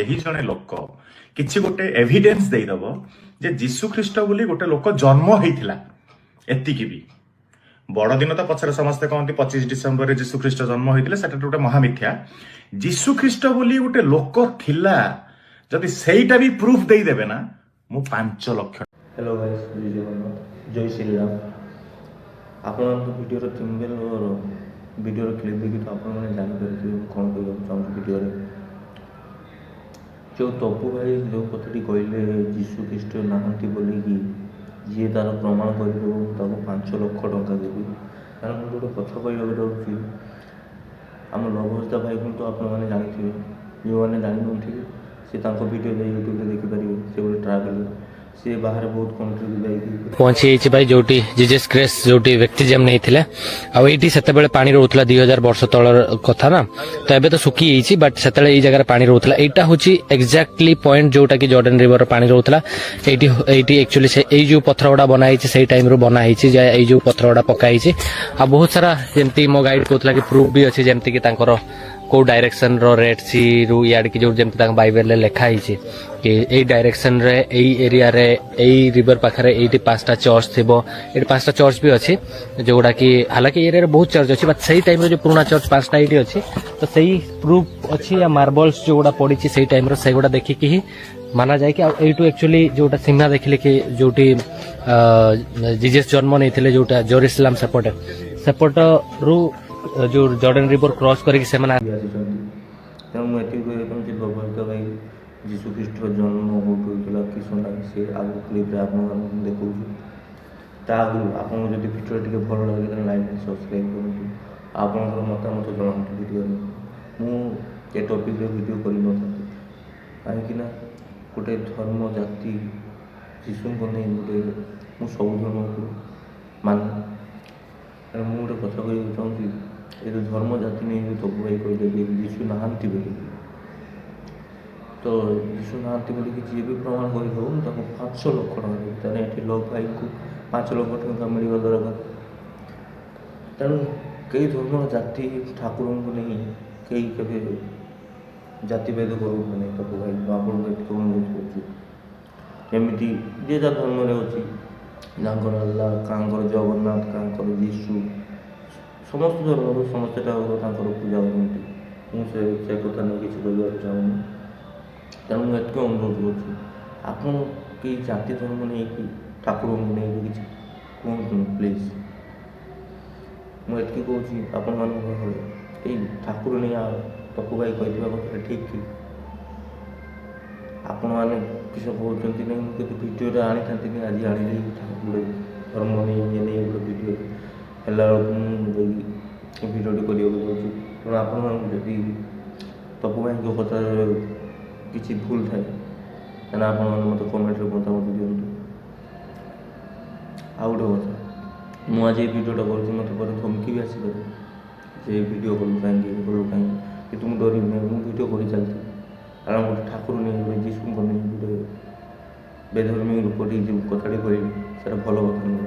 ଏହି ଜଣେ ଲୋକ କିଛି ଗୋଟେ ଏଭିଡେନ୍ସ ଦେଇଦବ ଯେ ଯୀଶୁ ଖ୍ରୀଷ୍ଟ ବୋଲି ଗୋଟେ ଲୋକ ଜନ୍ମ ହେଇଥିଲା, ଏତିକି ବି ବଡ଼ଦିନ ତ ପଛରେ ସମସ୍ତେ କହନ୍ତି 25 ଡିସେମ୍ବରରେ ଯୀଶୁ ଖ୍ରୀଷ୍ଟ ଜନ୍ମ ହେଇଥିଲେ, ସେଟା ଗୋଟେ ମହାମିଥ୍ୟା। ଯୀଶୁ ଖ୍ରୀଷ୍ଟ ବୋଲି ଗୋଟେ ଲୋକ ଥିଲା, ଯଦି ସେଇଟା ବି ପ୍ରୁଫ ଦେଇଦେବେ ନା, ମୁଁ 5 ଲକ୍ଷ। हेलो गाइस, जय जगन्नाथ, जय श्री राम। आपण वीडियो थंबनेल और वीडियो क्लिप देखि तो आपण माने जानि पारे कोन कहबो चाहू वीडियो रे जो तपु भाई जो कथाटी कहले यीशु ख्रीस्ट नाहंती बोली कि जी तार प्रमाण करबो ताको 5 लाख टंका देबी। कारण मैं गोटे कथा कहबो चाहूँ, आम लभस्ता भाई को तो आपण माने जानिथिबे, जो माने जानि नथिबे से ताको वीडियो यूट्यूब रे देखि पारिबे। से गोटे ट्रैवलर, से बाहर बहुत कंट्री पहुंची भाई जोटी जीजस क्राइस्ट जोटी बैप्टिज्म नहीं थिले आ एटी सेते बेले पानी रहउतला 2000 वर्ष तळर कथा ना, तो एबे तो सुकी एची, बट सेतेले एई जगह पानी रहउतला। एटा होची एक्जेक्टली पॉइंट जोटा कि जॉर्डन रिवर पानी रहउतला। एटी एक्चुअली से एई जो पत्थरगुडा बना हिची सेई टाइम रो बना हिची, जे एई जो पत्थरगुडा पका हिची आ बहुत सारा जेंति मो गाइड कोतला कि प्रूफ भी अछि, जेंति कि तांकर को डायरेक्शन रो रेड सी रु याड कि जो जेंति तांग बाइबल ले लिखा हिची कि एई डायरेक्शन रे एई एरिया रे एई रिवर पाखरे एटी 5टा चर्च थिबो। एटी 5टा चर्च भी अछि, जोडा कि हालांकि एरिया रे बहुत चर्च अछि, बट सेई टाइम रे जो पुराना चर्च 5टा एटी अछि, तो सेई प्रूफ अछि या मार्बल्स जोडा पडिछि सेई टाइम रो सेगुडा देखि कि ही माना जाय कि एटू एक्चुअली जोटा सीमा देखिले कि जोटी जीसस जन्म नै थिले जोटा जेरूसलम सेपट रु जो जॉर्डन रिवर क्रॉस करके से माने तेणु मुझे लभस्ता भाई यीशु ख्रीस्ट जन्म होता कि सुना से आग क्लिप आप देखा ता आगु आप भिडियो टी भल लगे लाइक सब्सक्राइब करूँ, आपंकर मतामत जनातु भिडियो। मुझे टपिक भिडियो कर कहीं गोटे धर्म जाति शिशु को नहीं गोटे मुझे सब धर्म को मान। मुझे गोटे कथा कहना चाहूँगी, ये धर्म जाति नहीं जो तपु भाई कहले यीशु नाहंती बोली, तो यीशु नाहंती बोली कि जी भी प्रमाण कर 5 लाख टका देवी। ये लोक भाई को 5 लाख टका मिलवा दरकार। तेणु कई धर्म जाति ठाकुर को नहीं कई केवे जातिभेद करूँ नहीं। तपु भाई आपको अनुरोध करमती जे जा धर्म अच्छी जाकर अल्लाह कांकर जगन्नाथ कांकर यीशु समस्त धर्म समस्त ठाकुर पूजा करती। मुझे से कथा नहीं किसी कहवार चाहूँ। तेणु मुझे अनुरोध करुँ आप कई जाति धर्म नहीं कि ठाकुर को नहीं किसी कहतु प्लीज। मुझे कहूँ आपण मान ठाकुर नहीं तपु भाई कही कथा ठीक कि आपण मैंने किस कहते नहीं मुझे भिडियो आनी था आज आनी ठाकुर धर्म नहीं ये नहीं गोटे भिडियो है भिडियोटी करने जाऊँ। तेणु आपड़ी तपु भाई कथा किसी भूल थाए तेना आप मत कमेंट मतामत दिंतु। आउ गोटे कथा मुझे आज भिडियोटा कर मत पर धमकी भी आसपे जे भिडियो कलु कहीं कि तुम डर मुझे भिडियो कर चलती। कारण गोटे ठाकुर नहीं गोटे जीशु को नहीं गोटे बेधर्मी रूपटी जो कथाटी कह सर भल कथा नुह।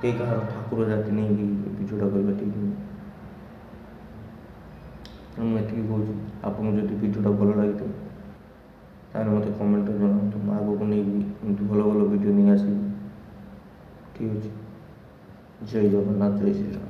कई कह ठाकुर जाति नहीं भिडियोटा करवा ठीक नहीं। मुझे कहूँ आपको जब भिडियोटा भल लगी मत कमेंट जनाऊँ, आग को नहीं भल भल भिडियो नहीं आस। ठीक अच्छे, जय जगन्नाथ, जय श्री राम।